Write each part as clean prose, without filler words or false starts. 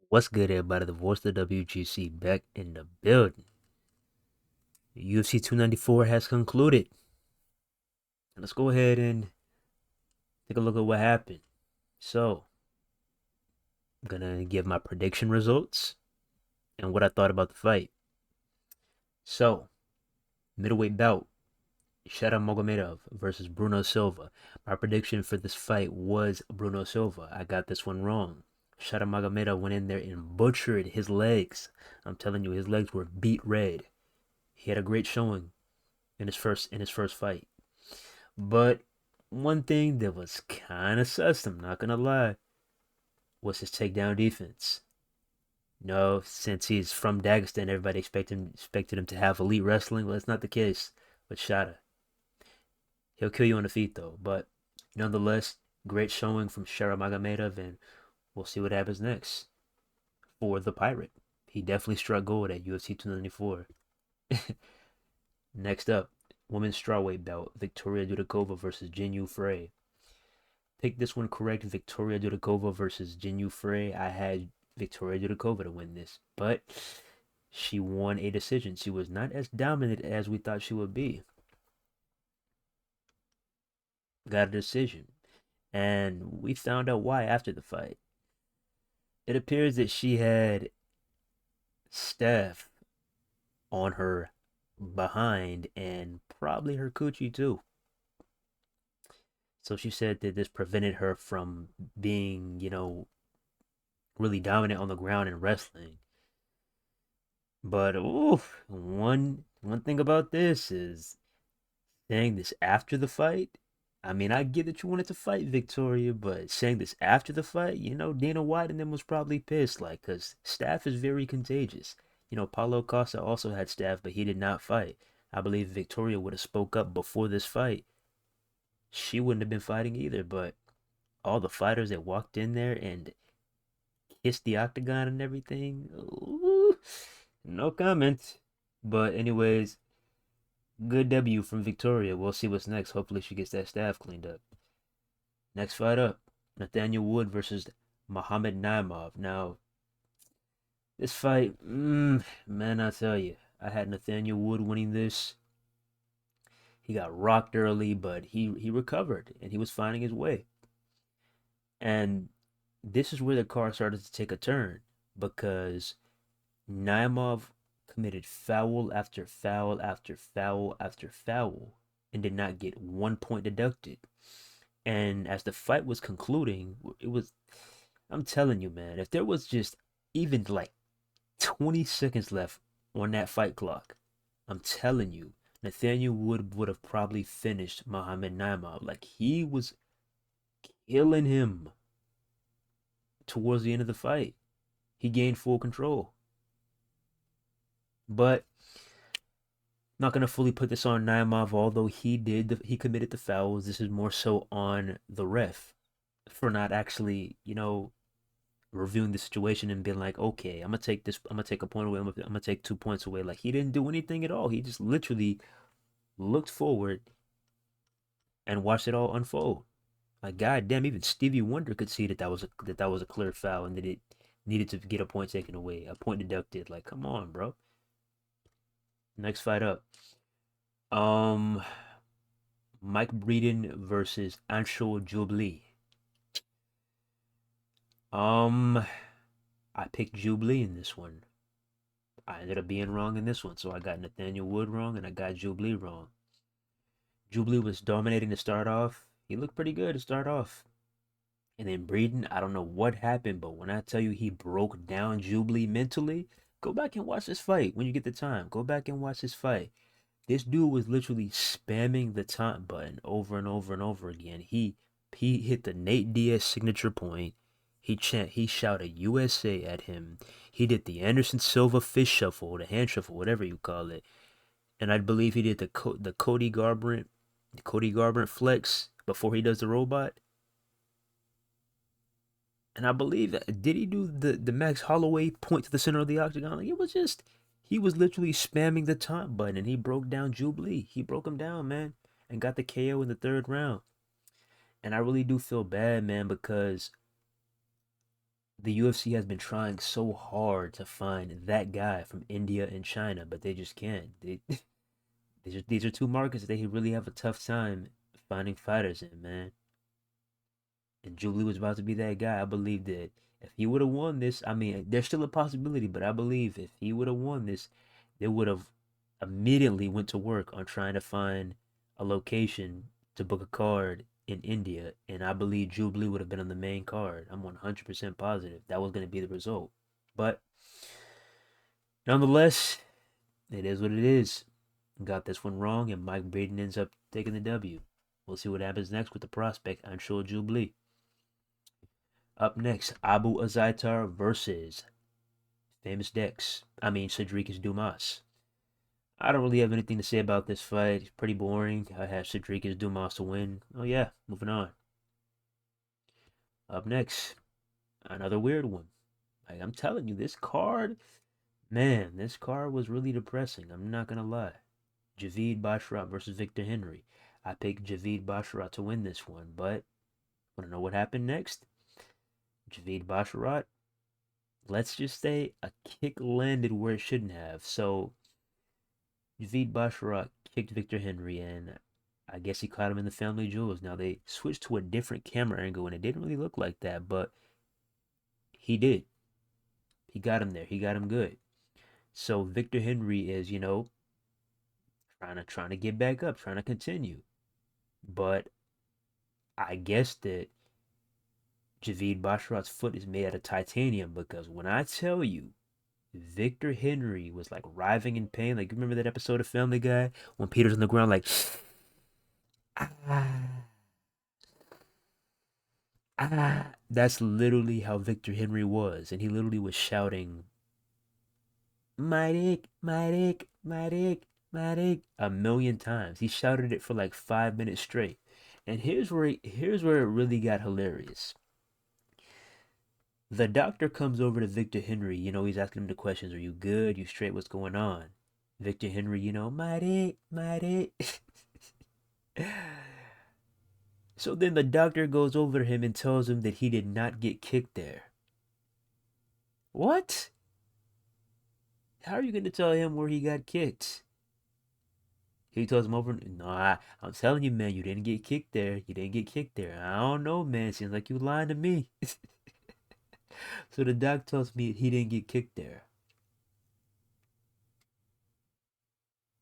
What's good, everybody? The voice of the WGC back in the building. UFC 294 has concluded. Let's go ahead and take a look at what happened. So, I'm gonna give my prediction results and what I thought about the fight. So, middleweight bout, Shadow Magomedov versus Bruno Silva. My prediction for this fight was Bruno Silva. I got this one wrong. Shadow Magomedov went in there and butchered his legs. I'm telling you, his legs were beat red. He had a great showing in his first fight. But one thing that was kind of sus, I'm not gonna lie, was his takedown defense. No, since he's from Dagestan, everybody expected him to have elite wrestling. Well, that's not the case with Shada. He'll kill you on the feet though, but nonetheless, great showing from Shara Magomedov, and we'll see what happens next for the Pirate. He definitely struck gold at UFC 294. Next up, women's strawweight belt, Victoria Dudakova versus Jinyu Frey. Pick this one correct. Victoria Dudakova versus Jinyu Frey. I had Victoria Dudakova to win this, but she won a decision. She was not as dominant as we thought she would be. Got a decision. And we found out why after the fight. It appears that she had staph on her behind and probably her coochie too. So she said that this prevented her from being, really dominant on the ground in wrestling. But one thing about this is saying this after the fight. I mean, I get that you wanted to fight Victoria, but saying this after the fight, Dana White and them was probably pissed, like, cause staph is very contagious. Paulo Costa also had staph, but he did not fight. I believe Victoria would have spoke up before this fight. She wouldn't have been fighting either, but all the fighters that walked in there and kissed the octagon and everything, ooh, no comment. But anyways, good W from Victoria. We'll see what's next. Hopefully she gets that staff cleaned up. Next fight up, Nathaniel Wood versus Muhammad Naimov. Now, this fight, man, I tell you, I had Nathaniel Wood winning this. He got rocked early, but he recovered and he was finding his way. And this is where the car started to take a turn because Naimov committed foul after foul after foul after foul and did not get 1 point deducted. And as the fight was concluding, I'm telling you, man, if there was just even like 20 seconds left on that fight clock, I'm telling you, Nathaniel would have probably finished Muhammad Naimov. Like he was killing him towards the end of the fight. He gained full control. But not gonna fully put this on Naimov, although he committed the fouls. This is more so on the ref for not actually, reviewing the situation and being like, okay, I'm gonna take this, I'm gonna take a point away, I'm gonna take 2 points away. Like he didn't do anything at all. He just literally looked forward and watched it all unfold. Like goddamn, even Stevie Wonder could see that was a clear foul and that it needed to get a point taken away, a point deducted. Like, come on, bro. Next fight up. Um, Mike Breeden versus Anshul Jubli. Um, I picked Jubli in this one. I ended up being wrong in this one, so I got Nathaniel Wood wrong and I got Jubli wrong. Jubli was dominating to start off. He looked pretty good to start off. And then Breeden, I don't know what happened, but when I tell you he broke down Jubli mentally, go back and watch this fight when you get the time. Go back and watch this fight. This dude was literally spamming the taunt button over and over and over again. He hit the Nate Diaz signature point. He shouted USA at him. He did the Anderson Silva fish shuffle, the hand shuffle, whatever you call it. And I believe he did the Cody Garbrandt flex before he does the robot. And I believe did he do the Max Holloway point to the center of the octagon? Like it was just he was literally spamming the taunt button and he broke down Jubilee. He broke him down, man, and got the KO in the third round. And I really do feel bad, man, because the UFC has been trying so hard to find that guy from India and China, but they just can't. These are two markets that they really have a tough time finding fighters in, man. And Jubilee was about to be that guy. I believe that if he would have won this, I mean, there's still a possibility, but I believe if he would have won this, they would have immediately went to work on trying to find a location to book a card in India, and I believe Jubilee would have been on the main card. I'm 100% positive that was going to be the result. But nonetheless, it is what it is. Got this one wrong, and Mike Braden ends up taking the W. We'll see what happens next with the prospect. I'm sure Jubilee. Up next, Abu Azaitar versus Famous Dex. I mean, Cedricus Dumas. I don't really have anything to say about this fight. It's pretty boring. I have Cedricus Dumas to win. Oh, yeah, moving on. Up next, another weird one. Like, I'm telling you, this card, man, this card was really depressing. I'm not going to lie. Javid Basharat versus Victor Henry. I picked Javid Basharat to win this one, but want to know what happened next? Javid Basharat, let's just say a kick landed where it shouldn't have. So Javid Basharat kicked Victor Henry, and I guess he caught him in the family jewels. Now they switched to a different camera angle, and it didn't really look like that, but he did. He got him there. He got him good. So Victor Henry is, trying to get back up, trying to continue. But I guess that Javid Basharat's foot is made out of titanium because when I tell you Victor Henry was like writhing in pain, like you remember that episode of Family Guy when Peter's on the ground like ah, that's literally how Victor Henry was, and he literally was shouting my dick, my dick, my dick, my dick a million times. He shouted it for like 5 minutes straight. And here's where it really got hilarious. The doctor comes over to Victor Henry. He's asking him the questions. Are you good? You straight? What's going on? Victor Henry, my dick, my dick. So then the doctor goes over to him and tells him that he did not get kicked there. What? How are you going to tell him where he got kicked? He tells him over, no, I'm telling you, man, you didn't get kicked there. You didn't get kicked there. I don't know, man. Seems like you lying to me. So the doc tells me he didn't get kicked there.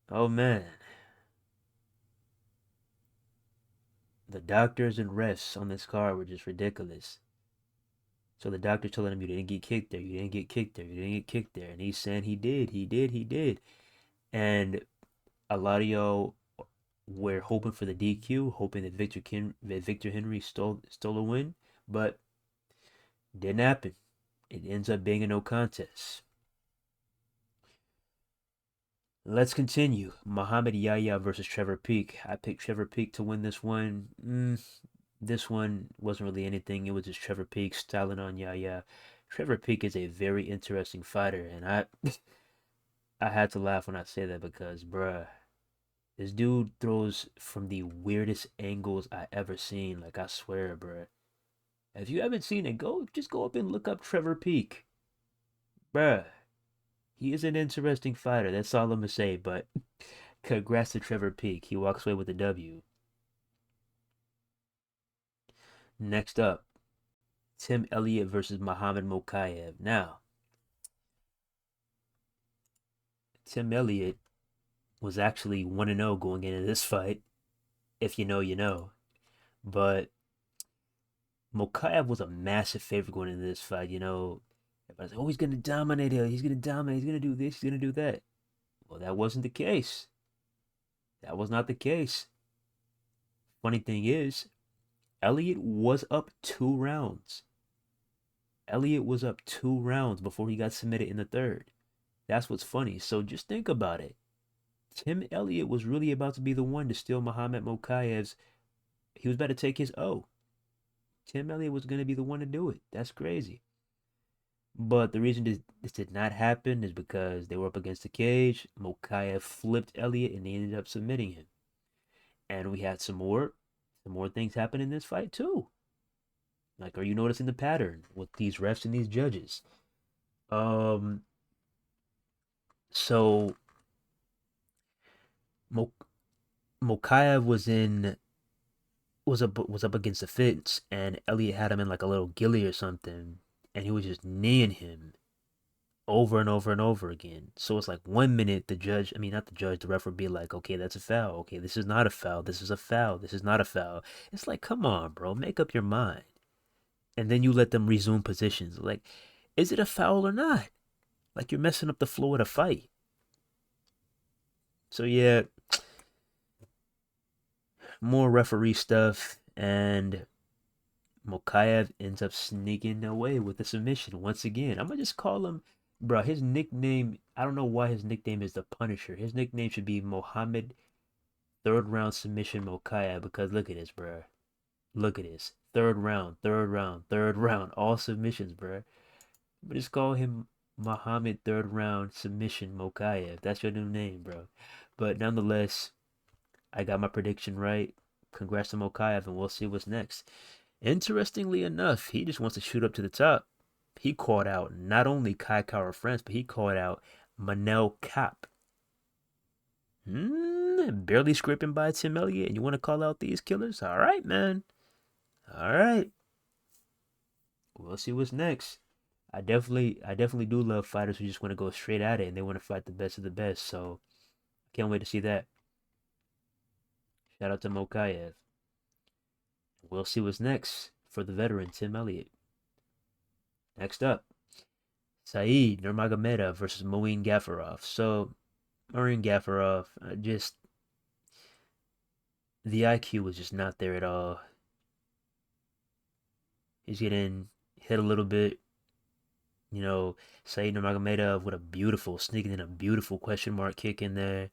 Oh, man. The doctors and refs on this card were just ridiculous. So the doctor telling him you didn't get kicked there, you didn't get kicked there, you didn't get kicked there, and he's saying he did, he did, he did. And a lot of y'all were hoping for the DQ, hoping that Victor Henry stole a win, but didn't happen. It ends up being a no contest. Let's continue. Muhammad Yahya versus Trevor Peek. I picked Trevor Peek to win this one. This one wasn't really anything. It was just Trevor Peek styling on Yahya. Trevor Peek is a very interesting fighter, and I had to laugh when I say that because, bruh, this dude throws from the weirdest angles I ever seen. Like I swear, bruh. If you haven't seen it, just go up and look up Trevor Peek, bruh. He is an interesting fighter. That's all I'm gonna say. But congrats to Trevor Peek. He walks away with the W. Next up, Tim Elliott versus Muhammad Mokaev. Now, Tim Elliott was actually 1-0 going into this fight. If you know, you know. But Mokaev was a massive favorite going into this fight. Everybody's like, oh, he's going to dominate it. He's going to dominate. He's going to do this. He's going to do that. Well, that wasn't the case. That was not the case. Funny thing is, Elliott was up 2 rounds. Elliott was up 2 rounds before he got submitted in the third. That's what's funny. So just think about it. Tim Elliott was really about to be the one to steal Muhammad Mokaev's. He was about to take his O. Tim Elliott was going to be the one to do it. That's crazy. But the reason this did not happen is because they were up against the cage. Mokaev flipped Elliott and he ended up submitting him. And we had some more things happen in this fight too. Like, are you noticing the pattern with these refs and these judges? Um, so Mok Mokaev was up against the fence, and Elliot had him in like a little gilly or something, and he was just kneeing him over and over and over again. So it's like 1 minute the judge, I mean not the judge, the ref would be like, okay, that's a foul. Okay, this is not a foul. This is a foul. This is not a foul. It's like, come on, bro, make up your mind. And then you let them resume positions. Like, is it a foul or not? Like you're messing up the flow of the fight. So yeah, more referee stuff, and Mokaev ends up sneaking away with the submission once again. I'm gonna just call him, bro. His nickname, I don't know why his nickname is the Punisher. His nickname should be Mohammed Third Round Submission Mokaev, because look at this, bro. Look at this. Third round, third round, third round, all submissions, bro. But just call him Mohammed Third Round Submission Mokaev. That's your new name, bro. But nonetheless, I got my prediction right. Congrats to Mokaev, and we'll see what's next. Interestingly enough, he just wants to shoot up to the top. He called out not only Kai Kara France, but he called out Manel Kape. Barely scraping by Tim Elliott, and you want to call out these killers? All right, man. All right. We'll see what's next. I definitely do love fighters who just want to go straight at it and they want to fight the best of the best. So I can't wait to see that. Shout out to Mokaev. We'll see what's next for the veteran Tim Elliott. Next up, Saeed Nurmagomedov versus Moin Gafarov. So Moin Gafarov, just the IQ was just not there at all. He's getting hit a little bit. You know, Saeed Nurmagomedov with a beautiful, sneaking in a beautiful question mark kick in there.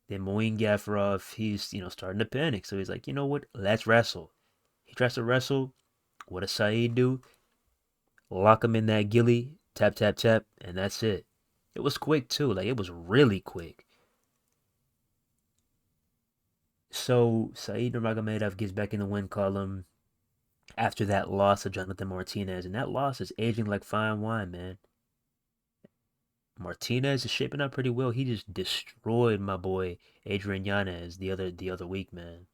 Then Moin Gafarov, he's, starting to panic. So he's like, you know what? Let's wrestle. He tries to wrestle. What does Saeed do? Lock him in that gilly, tap, tap, tap, and that's it. It was quick, too. Like, it was really quick. So Saeed Nurmagomedov gets back in the win column after that loss to Jonathan Martinez. And that loss is aging like fine wine, man. Martinez is shaping up pretty well. He just destroyed my boy Adrian Yanez the other week, man.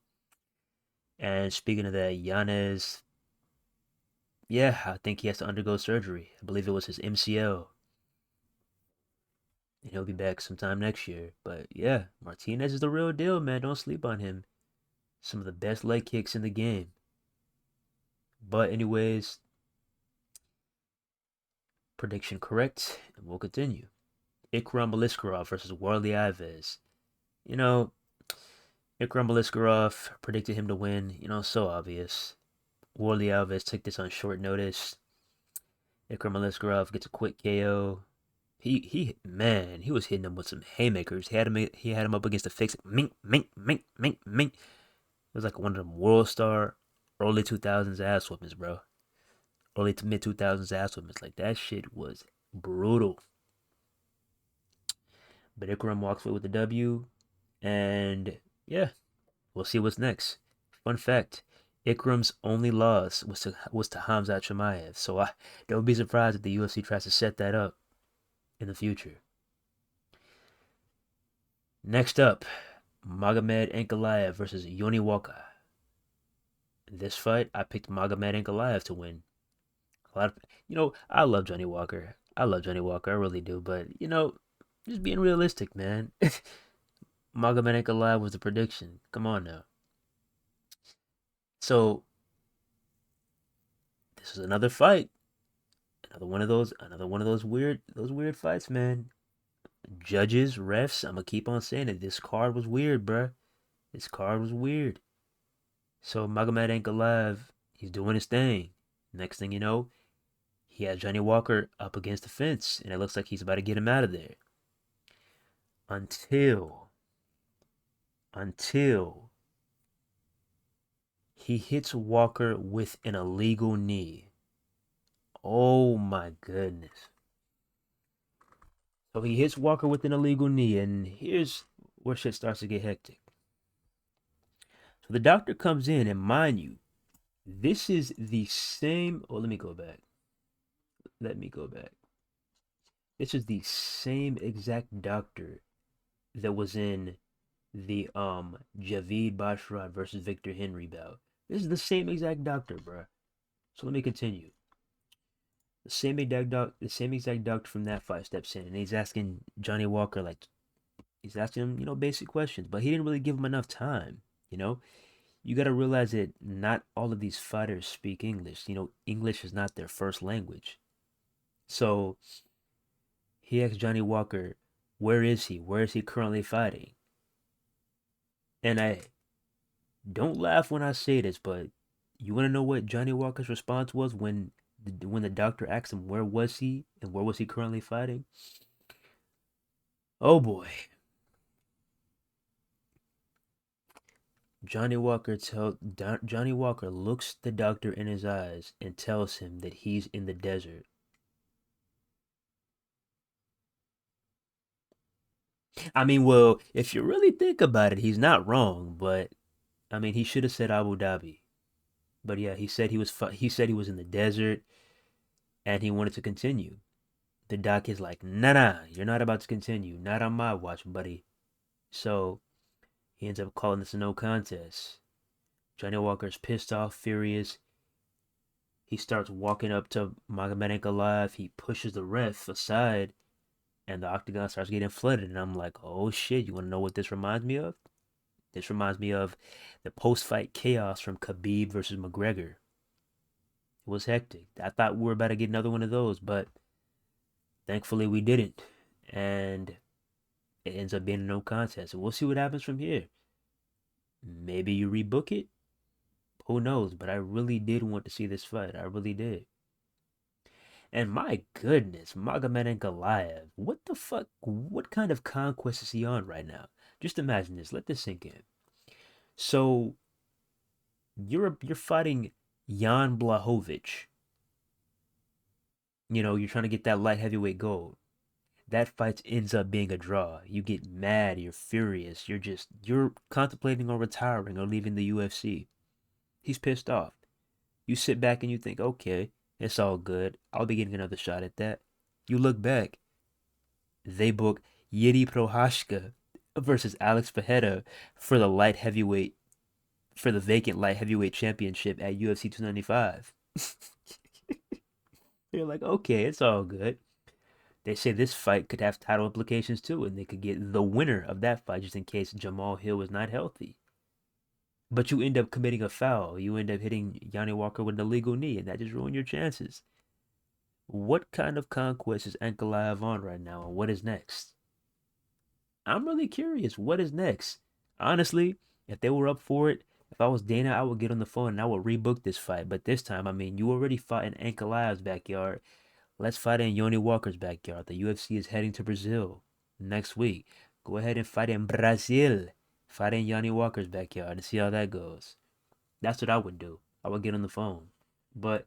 And speaking of that, Yanez, yeah, I think he has to undergo surgery. I believe it was his MCL. And he'll be back sometime next year. But yeah, Martinez is the real deal, man. Don't sleep on him. Some of the best leg kicks in the game. But anyways, prediction correct, and we'll continue. Ikram Beliskarov versus Warley Alves. You know, Ikram Beliskarov predicted him to win. So obvious. Warley Alves took this on short notice. Ikram Beliskarov gets a quick KO. Man, he was hitting him with some haymakers. He had him up against the fix. Mink, mink, mink, mink, mink. It was like one of them World Star early 2000s ass whoopings, bro. Early to mid 2000s ass whoopings. Like, that shit was brutal. But Ikram walks away with the W. And yeah, we'll see what's next. Fun fact: Ikram's only loss was to Hamzat Chimaev. So I don't be surprised if the UFC tries to set that up in the future. Next up, Magomed Ankalaev versus Yoni Walker. This fight, I picked Magomed Ankalaev to win. A lot of, I love Johnny Walker. I love Johnny Walker, I really do. But just being realistic, man. Magomed Ankalaev was the prediction. Come on now. So this is another fight. Another one of those weird fights, man. Judges, refs, I'm gonna keep on saying it. This card was weird, bruh. This card was weird. So Magomed Ankalaev, he's doing his thing. Next thing you know, he has Johnny Walker up against the fence, and it looks like he's about to get him out of there. Until he hits Walker with an illegal knee. Oh my goodness. So he hits Walker with an illegal knee, and here's where shit starts to get hectic. So the doctor comes in, and mind you, This is the same. Oh, let me go back. Let me go back. This is the same exact doctor that was in the Javid Basharat versus Victor Henry bout. This is the same exact doctor, bruh. So let me continue. The same exact doctor from that fight steps in, and he's asking Johnny Walker like he's asking him, basic questions, but he didn't really give him enough time. You know, you got to realize that not all of these fighters speak English. English is not their first language. So he asked Johnny Walker, "Where is he? Where is he currently fighting?" And I don't laugh when I say this, but you want to know what Johnny Walker's response was when the doctor asked him where was he and where was he currently fighting? Oh boy. Johnny Walker looks the doctor in his eyes and tells him that he's in the desert. I mean, well, if you really think about it, he's not wrong, but I mean, he should have said Abu Dhabi. But yeah, he said he was in the desert and he wanted to continue. The doc is like, "Nah, nah, you're not about to continue. Not on my watch, buddy." So he ends up calling this a no contest. Johnny Walker's pissed off, furious. He starts walking up to Magomed Ankalaev. He pushes the ref aside, and the octagon starts getting flooded. And I'm like, oh shit, you want to know what this reminds me of? This reminds me of the post fight chaos from Khabib versus McGregor. It was hectic. I thought we were about to get another one of those, but thankfully we didn't. And it ends up being a no contest. So we'll see what happens from here. Maybe you rebook it. Who knows? But I really did want to see this fight. I really did. And my goodness, Magomed Ankalaev, what the fuck? What kind of conquest is he on right now? Just imagine this. Let this sink in. So you're fighting Jan Blachowicz. You're trying to get that light heavyweight gold. That fight ends up being a draw. You get mad, you're furious, you're contemplating on retiring or leaving the UFC. He's pissed off. You sit back and you think, okay, it's all good. I'll be getting another shot at that. You look back, they book Yuri Prohashka versus Alex Pereira for the light heavyweight for the vacant light heavyweight championship at UFC 295. You're like, okay, it's all good. They say this fight could have title implications too, and they could get the winner of that fight just in case Jamal Hill is not healthy. But you end up committing a foul. You end up hitting Yanni Walker with an illegal knee, and that just ruined your chances. What kind of conquest is Ankalaev on right now, and what is next? I'm really curious. What is next? Honestly, if they were up for it, if I was Dana, I would get on the phone and I would rebook this fight. But this time, I mean, you already fought in Ankalaev's backyard. Let's fight in Yoni Walker's backyard. The UFC is heading to Brazil next week. Go ahead and fight in Brazil. Fight in Yanni Walker's backyard and see how that goes. That's what I would do. I would get on the phone. But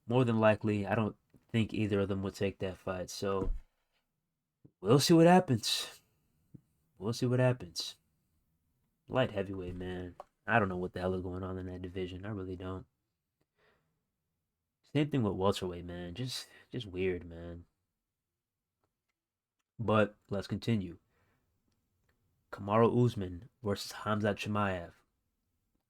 more than likely, I don't think either of them would take that fight. So we'll see what happens. We'll see what happens. Light heavyweight, man. I don't know what the hell is going on in that division. I really don't. Same thing with welterweight, man. Just weird, man. But let's continue. Kamaru Usman versus Hamzat Chimaev.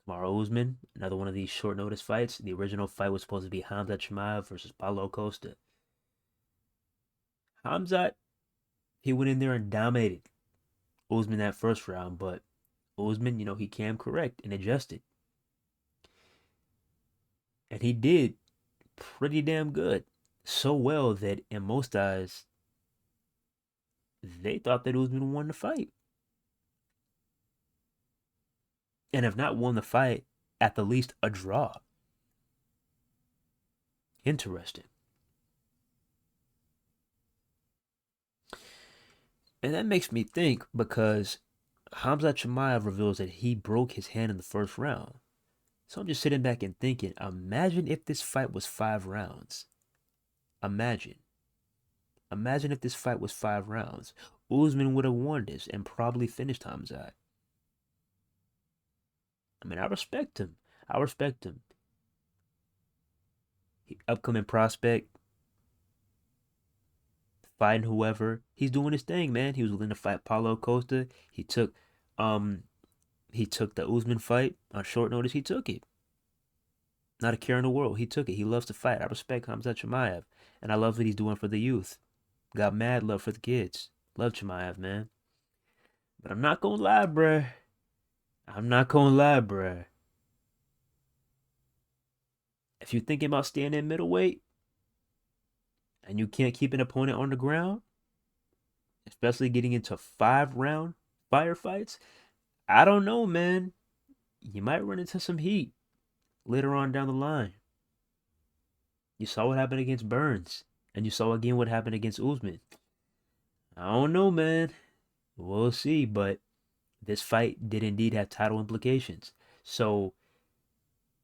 Kamaru Usman, another one of these short notice fights. The original fight was supposed to be Hamzat Chimaev versus Paulo Costa. Hamzat, he went in there and dominated Usman that first round, but Usman, he came correct and adjusted. And he did pretty damn good. So well that in most eyes, they thought that Usman won the fight. And if not won the fight, at the least a draw. Interesting. And that makes me think because Hamza Chimaev reveals that he broke his hand in the first round. So I'm just sitting back and thinking, imagine if this fight was 5 rounds. Imagine. Imagine if this fight was 5 rounds. Usman would have won this and probably finished Hamza. I mean, I respect him. I respect him. Upcoming prospect, fighting whoever. He's doing his thing, man. He was willing to fight Paulo Costa. Um, he took the Usman fight on short notice. He took it. Not a care in the world. He took it. He loves to fight. I respect Hamzat Chimaev, and I love what he's doing for the youth. Got mad love for the kids. Love Chimaev, man. But I'm not gonna lie, bruh. I'm not gonna lie, bruh. If you're thinking about staying in middleweight and you can't keep an opponent on the ground, especially getting into 5 round firefights, I don't know, man. You might run into some heat later on down the line. You saw what happened against Burns, and you saw again what happened against Usman. I don't know, man. We'll see, but this fight did indeed have title implications. So,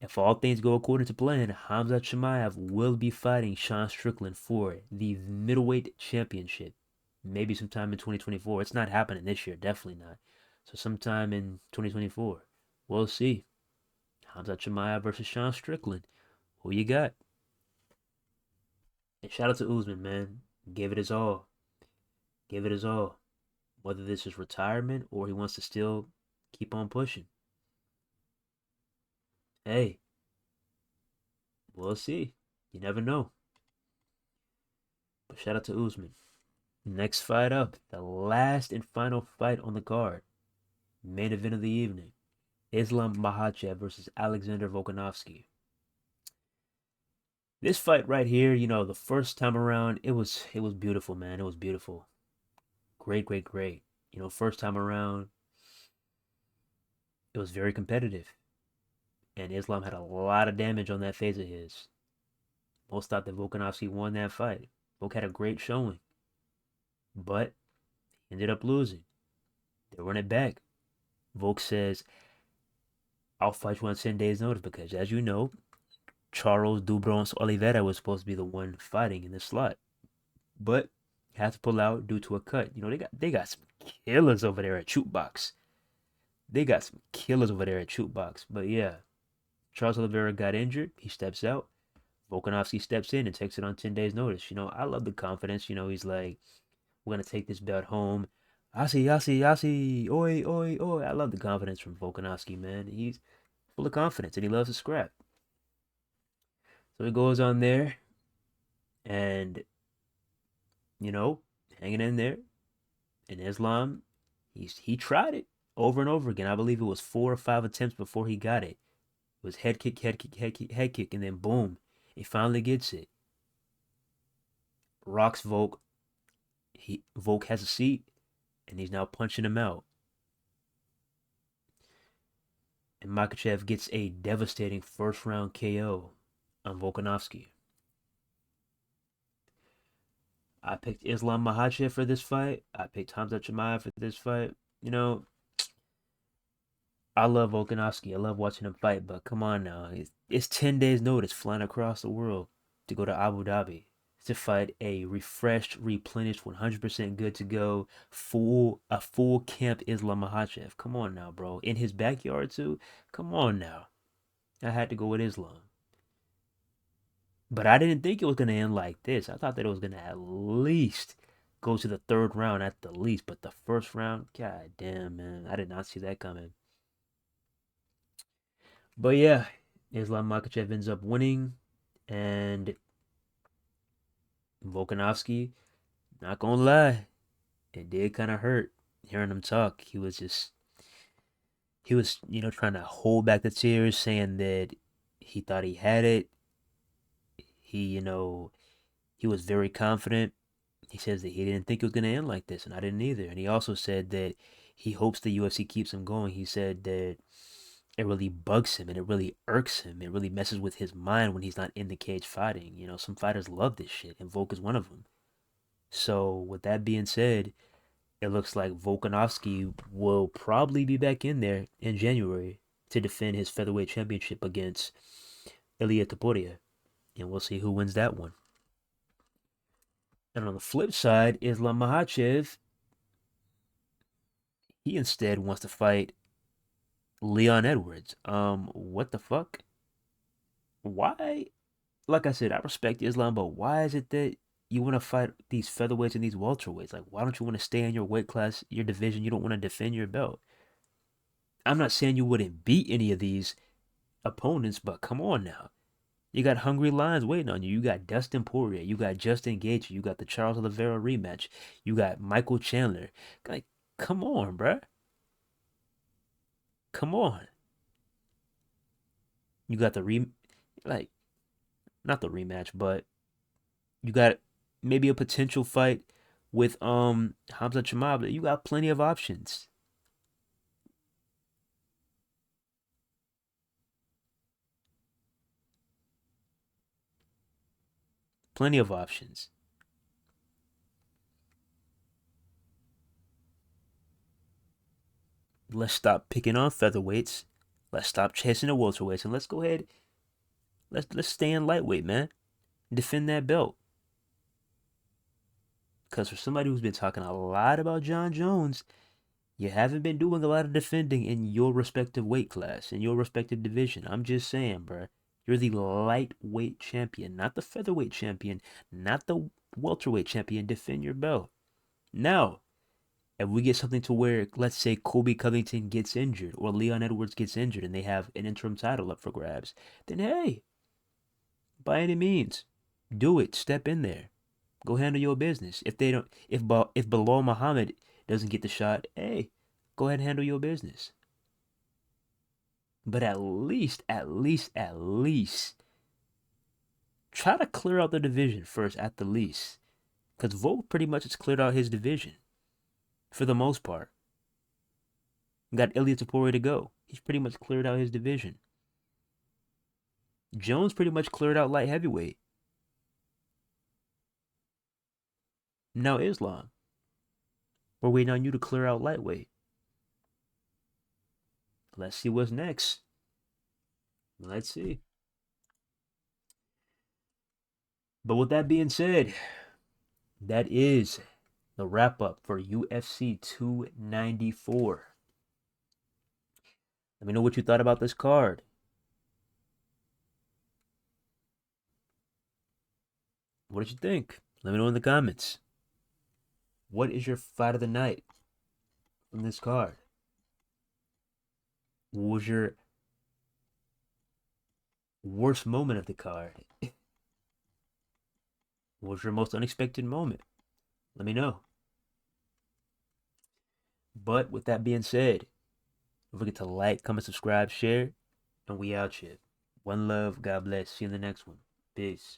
if all things go according to plan, Hamza Chimaev will be fighting Sean Strickland for the middleweight championship. Maybe sometime in 2024. It's not happening this year, definitely not. So, sometime in 2024. We'll see. Hamza Chimaev versus Sean Strickland. Who you got? And shout out to Usman, man. Gave it his all. Gave it his all. Whether this is retirement or he wants to still keep on pushing. Hey, we'll see. You never know. But shout out to Usman. Next fight up, the last and final fight on the card. Main event of the evening. Islam Makhachev versus Alexander Volkanovski. This fight right here, the first time around, it was beautiful, man. It was beautiful. Great, great, great. First time around, it was very competitive. And Islam had a lot of damage on that face of his. Most thought that Volkanovski won that fight. Volk had a great showing, but he ended up losing. They run it back. Volk says, I'll fight you on 10 days' notice because, as you know, Charles Dubronce Oliveira was supposed to be the one fighting in the slot, but had to pull out due to a cut. They got some killers over there at Shootbox. They got some killers over there at Shootbox. But yeah, Charles Oliveira got injured. He steps out. Volkanovski steps in and takes it on 10 days' notice. I love the confidence. He's like, we're going to take this belt home. Asi, Asi, Asi, oi, oi, oi. I love the confidence from Volkanovski, man. He's full of confidence and he loves to scrap. So he goes on there and, you know, hanging in there. And Islam, he tried it over and over again. I believe it was 4 or 5 attempts before he got it. It was head kick, head kick, head kick, head kick, and then boom, he finally gets it. Rocks Volk. Volk has a seat, and he's now punching him out. And Makhachev gets a devastating first round KO on Volkanovski. I picked Islam Makhachev for this fight. I picked Hamza Chimaev for this fight. You know, I love Volkanovski. I love watching him fight, but come on now. It's 10 days notice flying across the world to go to Abu Dhabi to fight a refreshed, replenished, 100% good to go, a full camp Islam Makhachev. Come on now, bro. In his backyard too. Come on now. I had to go with Islam. But I didn't think it was going to end like this. I thought that it was going to at least go to the third round at the least. But the first round, god damn, man. I did not see that coming. But yeah, Islam Makhachev ends up winning. And Volkanovski, not gonna lie, it did kind of hurt hearing him talk. He was trying to hold back the tears, saying that he thought he had it. He was very confident. He says that he didn't think it was going to end like this, and I didn't either. And he also said that he hopes the UFC keeps him going. He said that it really bugs him and it really irks him. It really messes with his mind when he's not in the cage fighting. Some fighters love this shit, and Volk is one of them. So, with that being said, it looks like Volkanovski will probably be back in there in January to defend his featherweight championship against Ilia Topuria. And we'll see who wins that one. And on the flip side, Islam Makhachev, he instead wants to fight Leon Edwards. What the fuck? Why? like I said, I respect Islam, but why is it that you want to fight these featherweights and these welterweights? Like, why don't you want to stay in your weight class, your division? You don't want to defend your belt. I'm not saying you wouldn't beat any of these opponents, but come on now. You got hungry lions waiting on you. You got Dustin Poirier. You got Justin Gaethje. You got the Charles Oliveira rematch. You got Michael Chandler. Like, come on, bruh. Come on. You got the like not the rematch, but you got maybe a potential fight with Hamza Chimaev. You got plenty of options. Plenty of options. Let's stop picking on featherweights. Let's stop chasing the welterweights and let's go ahead. Let's stay in lightweight, man. Defend that belt. Because for somebody who's been talking a lot about John Jones, you haven't been doing a lot of defending in your respective weight class, in your respective division. I'm just saying, bruh. You're the lightweight champion, not the featherweight champion, not the welterweight champion. Defend your belt. Now, if we get something to where, let's say, Colby Covington gets injured or Leon Edwards gets injured and they have an interim title up for grabs, then hey, by any means, do it. Step in there. Go handle your business. If they don't, if Bilal Muhammad doesn't get the shot, hey, go ahead and handle your business. But at least, try to clear out the division first at the least. Because Volk pretty much has cleared out his division for the most part. Got Ilya Tapori to go. He's pretty much cleared out his division. Jones pretty much cleared out light heavyweight. Now Islam. We're waiting on you to clear out lightweight. Let's see what's next. Let's see. But with that being said, that is the wrap up for UFC 294. Let me know what you thought about this card. What did you think? Let me know in the comments. What is your fight of the night from this card? What was your worst moment of the card? What was your most unexpected moment? Let me know. But with that being said, don't forget to like, comment, subscribe, share, and we out here. One love, God bless. See you in the next one. Peace.